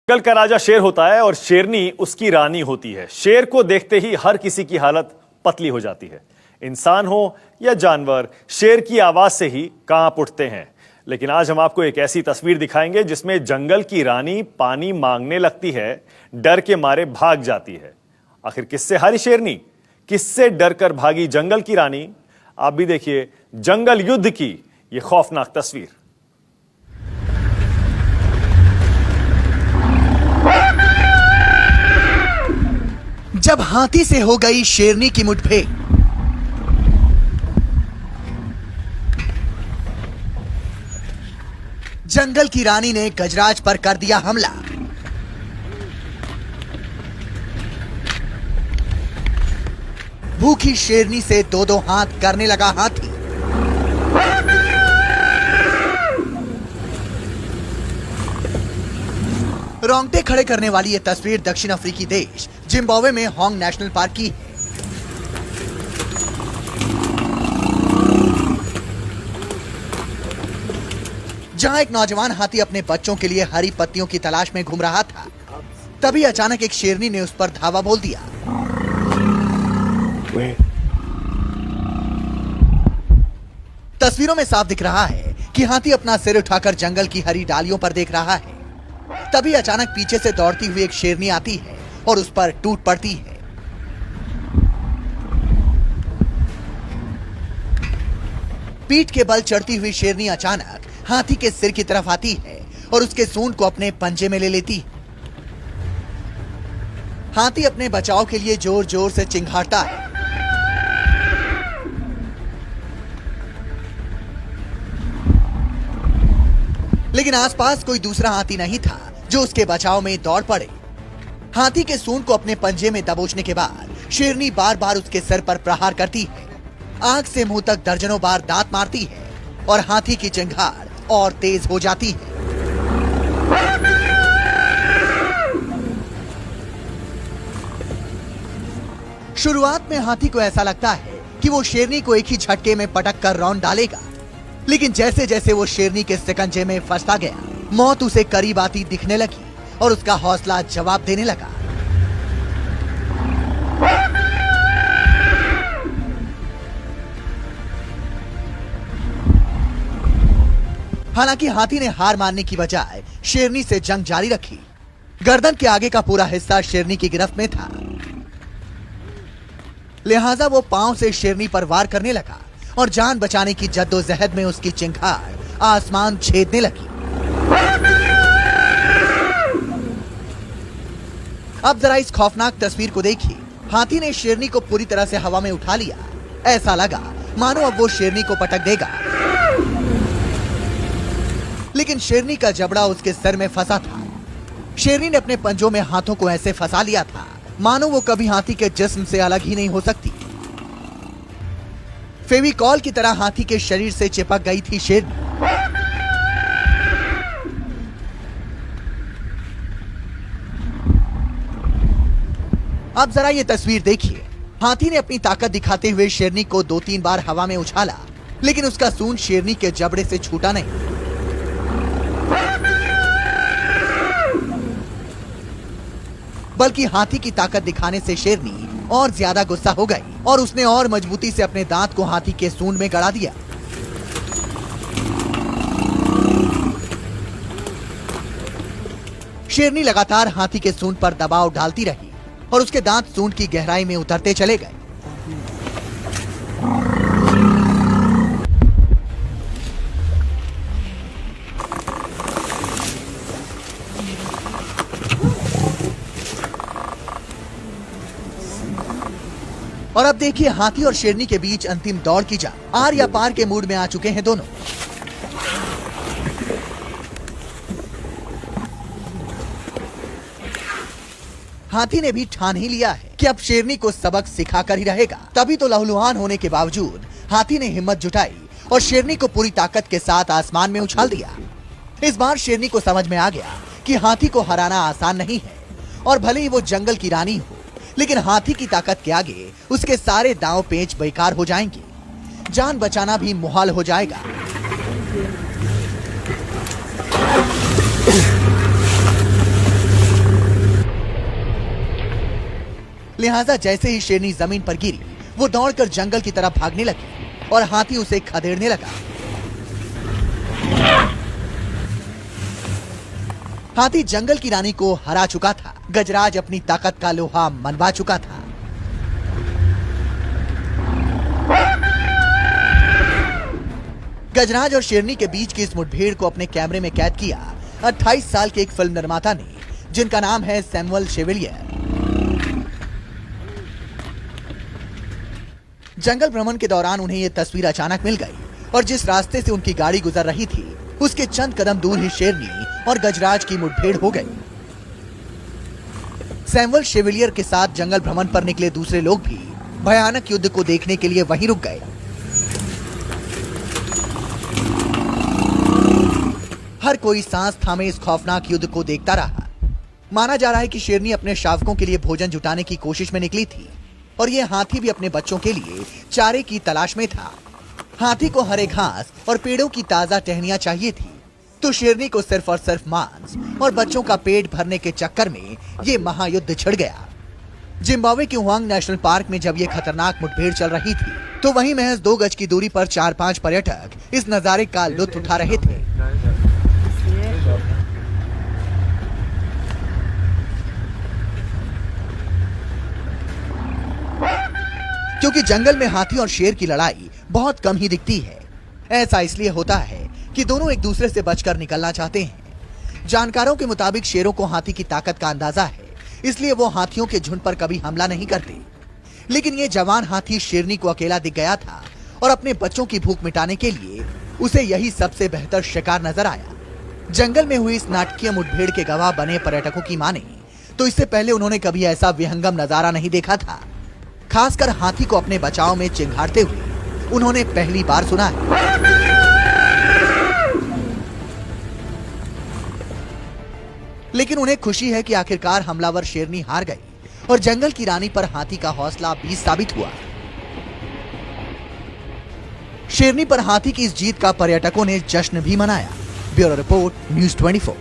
जंगल का राजा शेर होता है और शेरनी उसकी रानी होती है। शेर को देखते ही हर किसी की हालत पतली हो जाती है। इंसान हो या जानवर, शेर की आवाज से ही कांप उठते हैं। लेकिन आज हम आपको एक ऐसी तस्वीर दिखाएंगे जिसमें जंगल की रानी पानी मांगने लगती है, डर के मारे भाग जाती है। आखिर किससे हारी शेरनी, किससे डरकर भागी जंगल की रानी? आप भी देखिए जंगल युद्ध की यह खौफनाक तस्वीर। जब हाथी से हो गई शेरनी की मुठभेड़, जंगल की रानी ने गजराज पर कर दिया हमला। भूखी शेरनी से दो दो हाथ करने लगा हाथी। रोंगटे खड़े करने वाली यह तस्वीर दक्षिण अफ्रीकी देश जिम्बाब्वे में होंग नेशनल पार्क की है। जहां एक नौजवान हाथी अपने बच्चों के लिए हरी पत्तियों की तलाश में घूम रहा था, तभी अचानक एक शेरनी ने उस पर धावा बोल दिया। तस्वीरों में साफ दिख रहा है कि हाथी अपना सिर उठाकर जंगल की हरी डालियों पर देख रहा है। तभी अचानक पीछे से दौड़ती हुई एक शेरनी आती है और उस पर टूट पड़ती है। पीठ के बल चढ़ती हुई शेरनी अचानक हाथी के सिर की तरफ आती है और उसके सूंड को अपने पंजे में ले लेती है। हाथी अपने बचाव के लिए जोर जोर से चिंघाड़ता है। लेकिन आसपास कोई दूसरा हाथी नहीं था जो उसके बचाव में दौड़ पड़े। हाथी के सूंड को अपने पंजे में दबोचने के बाद शेरनी बार बार उसके सर पर प्रहार करती है। आंख से मुंह तक दर्जनों बार दांत मारती है और हाथी की चिंगार और तेज हो जाती है। शुरुआत में हाथी को ऐसा लगता है कि वो शेरनी को एक ही झटके में पटक कर रौंद डालेगा, लेकिन जैसे जैसे वो शेरनी के शिकंजे में फंसता गया, मौत उसे करीब आती दिखने लगी और उसका हौसला जवाब देने लगा। हालांकि हाथी ने हार मानने की बजाय शेरनी से जंग जारी रखी। गर्दन के आगे का पूरा हिस्सा शेरनी की गिरफ्त में था, लिहाजा वो पांव से शेरनी पर वार करने लगा और जान बचाने की जद्दोजहद में उसकी चिंगार आसमान छेदने लगी। अब जरा इस खौफनाक तस्वीर को देखिए। हाथी ने शेरनी को पूरी तरह से हवा में उठा लिया। ऐसा लगा मानो अब वो शेरनी को पटक देगा, लेकिन शेरनी का जबड़ा उसके सर में फंसा था। शेरनी ने अपने पंजों में हाथों को ऐसे फंसा लिया था मानो वो कभी हाथी के जिस्म से अलग ही नहीं हो सकती। फेविकॉल की तरह हाथी के शरीर से चिपक गई थी शेरनी। अब जरा ये तस्वीर देखिए। हाथी ने अपनी ताकत दिखाते हुए शेरनी को 2-3 बार हवा में उछाला, लेकिन उसका सूंड शेरनी के जबड़े से छूटा नहीं। बल्कि हाथी की ताकत दिखाने से शेरनी और ज्यादा गुस्सा हो गई और उसने और मजबूती से अपने दांत को हाथी के सूंड में गड़ा दिया। शेरनी लगातार हाथी के सूंड पर दबाव डालती रही और उसके दांत सूंड की गहराई में उतरते चले गए। और अब देखिए हाथी और शेरनी के बीच अंतिम दौड़ की जंग। आर या पार के मूड में आ चुके हैं दोनों। हाथी ने भी ठान ही लिया है कि अब शेरनी को सबक सिखाकर ही रहेगा। तभी तो लहूलुहान होने के बावजूद हाथी ने हिम्मत जुटाई और शेरनी को पूरी ताकत के साथ आसमान में उछाल दिया। इस बार शेरनी को समझ में आ गया कि हाथी को हराना आसान नहीं है, और भले ही वो जंगल की रानी हो, लेकिन हाथी की ताकत के आगे उसके सारे दांव पेच बेकार हो जाएंगे। जान बचाना भी मुहाल हो जाएगा। लिहाजा जैसे ही शेरनी जमीन पर गिरी, वो दौड़कर जंगल की तरफ भागने लगी और हाथी उसे खदेड़ने लगा। हाथी जंगल की रानी को हरा चुका था। गजराज अपनी ताकत का लोहा मनवा चुका था। गजराज और शेरनी के बीच की इस मुठभेड़ को अपने कैमरे में कैद किया 28 साल के एक फिल्म निर्माता ने, जिनका नाम है सैमुअल शेवेलियर। जंगल भ्रमण के दौरान उन्हें यह तस्वीर अचानक मिल गई और जिस रास्ते से उनकी गाड़ी गुजर रही थी, उसके चंद कदम दूर ही शेरनी और गजराज की मुठभेड़ हो गई। सैमुअल शेवेलियर के साथ जंगल भ्रमण पर निकले दूसरे लोग भी भयानक युद्ध को देखने के लिए वहीं रुक गए। हर कोई सांस थामे इस खौफनाक युद्ध को देखता रहा। माना जा रहा है कि शेरनी अपने शावकों के लिए भोजन जुटाने की कोशिश में निकली थी और यह हाथी भी अपने बच्चों के लिए चारे की तलाश में था। हाथी को हरे घास और पेड़ों की ताजा टहनियां चाहिए थी, तो शेरनी को सिर्फ और सिर्फ मांस और बच्चों का पेट भरने के चक्कर में ये महायुद्ध छिड़ गया। जिम्बाब्वे के हुआंग नेशनल पार्क में जब ये खतरनाक मुठभेड़ चल रही थी, तो वहीं महज 2 गज की दूरी पर 4-5 पर्यटक इस नजारे का लुत्फ उठा रहे थे। क्योंकि जंगल में हाथी और शेर की लड़ाई बहुत कम ही दिखती है। ऐसा इसलिए होता है कि दोनों एक दूसरे से बचकर निकलना चाहते हैं। जानकारों के मुताबिक शेरों को हाथी की ताकत का अंदाजा है, इसलिए वो हाथियों के झुंड पर कभी हमला नहीं करते। लेकिन ये जवान हाथी शेरनी को अकेला दिख गया था और अपने बच्चों की भूख मिटाने के लिए उसे यही सबसे बेहतर शिकार नजर आया। जंगल में हुई इस नाटकीय मुठभेड़ के गवाह बने पर्यटकों की माने तो इससे पहले उन्होंने कभी ऐसा विहंगम नजारा नहीं देखा था। खासकर हाथी को अपने बचाव में चिंघाड़ते हुए उन्होंने पहली बार सुना है। लेकिन उन्हें खुशी है कि आखिरकार हमलावर शेरनी हार गई और जंगल की रानी पर हाथी का हौसला भी साबित हुआ। शेरनी पर हाथी की इस जीत का पर्यटकों ने जश्न भी मनाया। Bureau report, news 24।